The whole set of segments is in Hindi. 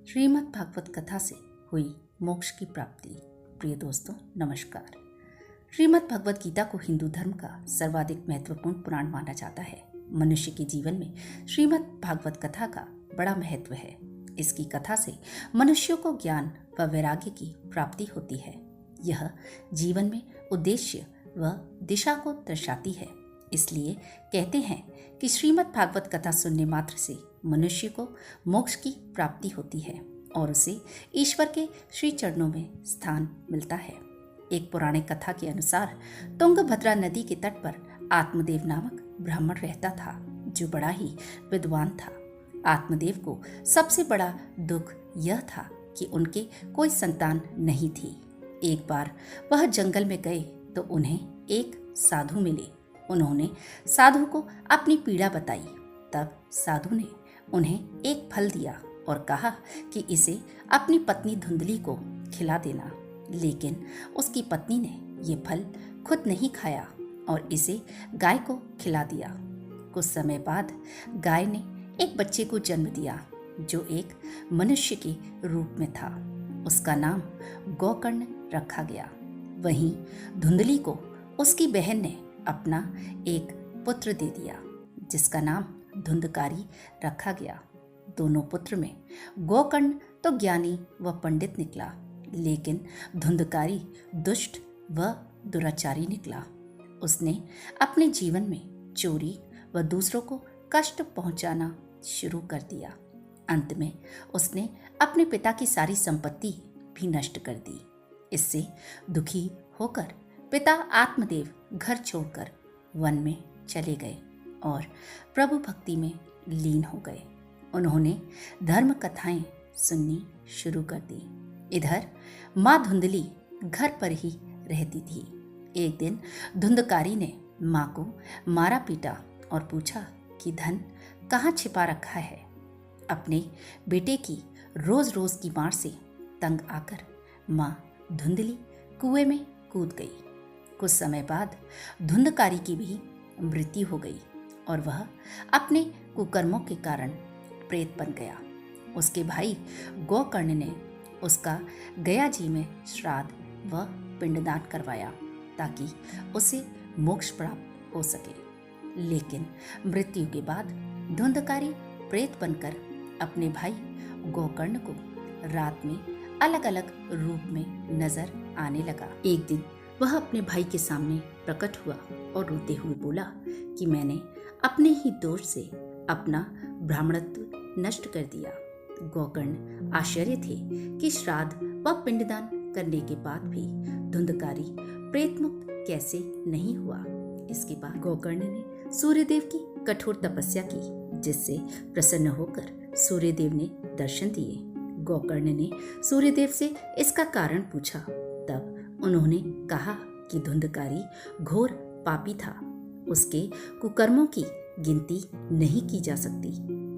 श्रीमद् भागवत कथा से हुई मोक्ष की प्राप्ति। प्रिय दोस्तों, नमस्कार। श्रीमद् भगवत गीता को हिंदू धर्म का सर्वाधिक महत्वपूर्ण पुराण माना जाता है। मनुष्य के जीवन में श्रीमद् भागवत कथा का बड़ा महत्व है। इसकी कथा से मनुष्यों को ज्ञान व वैराग्य की प्राप्ति होती है। यह जीवन में उद्देश्य व दिशा को दर्शाती है। इसलिए कहते हैं कि श्रीमद् भागवत कथा सुनने मात्र से मनुष्य को मोक्ष की प्राप्ति होती है और उसे ईश्वर के श्री चरणों में स्थान मिलता है। एक पौराणिक कथा के अनुसार तुंगभद्रा नदी के तट पर आत्मदेव नामक ब्राह्मण रहता था, जो बड़ा ही विद्वान था। आत्मदेव को सबसे बड़ा दुख यह था कि उनके कोई संतान नहीं थी। एक बार वह जंगल में गए तो उन्हें एक साधु मिले। उन्होंने साधु को अपनी पीड़ा बताई। तब साधु ने उन्हें एक फल दिया और कहा कि इसे अपनी पत्नी धुंधली को खिला देना। लेकिन उसकी पत्नी ने ये फल खुद नहीं खाया और इसे गाय को खिला दिया। कुछ समय बाद गाय ने एक बच्चे को जन्म दिया, जो एक मनुष्य के रूप में था। उसका नाम गोकर्ण रखा गया। वहीं धुंधली को उसकी बहन ने अपना एक पुत्र दे दिया, जिसका नाम धुंधकारी रखा गया। दोनों पुत्र में गोकर्ण तो ज्ञानी व पंडित निकला, लेकिन धुंधकारी दुष्ट व दुराचारी निकला। उसने अपने जीवन में चोरी व दूसरों को कष्ट पहुंचाना शुरू कर दिया। अंत में उसने अपने पिता की सारी संपत्ति भी नष्ट कर दी। इससे दुखी होकर पिता आत्मदेव घर छोड़कर वन में चले गए और प्रभु भक्ति में लीन हो गए। उन्होंने धर्म कथाएं सुननी शुरू कर दी। इधर माँ धुंधली घर पर ही रहती थी। एक दिन धुंधकारी ने माँ को मारा पीटा और पूछा कि धन कहाँ छिपा रखा है। अपने बेटे की रोज रोज की मार से तंग आकर माँ धुंधली कुएं में कूद गई। कुछ समय बाद धुंधकारी की भी मृत्यु हो गई और वह अपने कुकर्मों के कारण प्रेत बन गया। उसके भाई गोकर्ण ने उसका गया जी में श्राद्ध व पिंडदान करवाया ताकि उसे मोक्ष प्राप्त हो सके। लेकिन मृत्यु के बाद धुंधकारी प्रेत बनकर अपने भाई गोकर्ण को रात में अलग अलग रूप में नजर आने लगा। एक दिन वह अपने भाई के सामने प्रकट हुआ और रोते हुए बोला कि मैंने अपने ही दोष से अपना ब्राह्मणत्व नष्ट कर दिया। गोकर्ण आश्चर्य थे कि श्राद्ध व पिंडदान करने के बाद भी धुंधकारी प्रेत मुक्त कैसे नहीं हुआ। इसके बाद गोकर्ण ने सूर्यदेव की कठोर तपस्या की, जिससे प्रसन्न होकर सूर्यदेव ने दर्शन दिए। गोकर्ण ने सूर्यदेव से इसका कारण पूछा। तब उन्होंने कहा कि धुंधकारी घोर पापी था। उसके कुकर्मों की गिनती नहीं की जा सकती,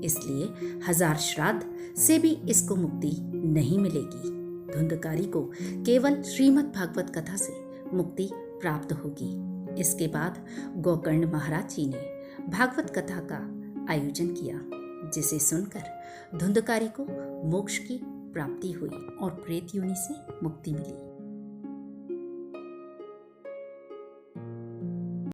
इसलिए 1000 श्राद्ध से भी इसको मुक्ति नहीं मिलेगी। धुंधकारी को केवल श्रीमद् भागवत कथा से मुक्ति प्राप्त होगी। इसके बाद गोकर्ण महाराज जी ने भागवत कथा का आयोजन किया, जिसे सुनकर धुंधकारी को मोक्ष की प्राप्ति हुई और प्रेत योनि से मुक्ति मिली।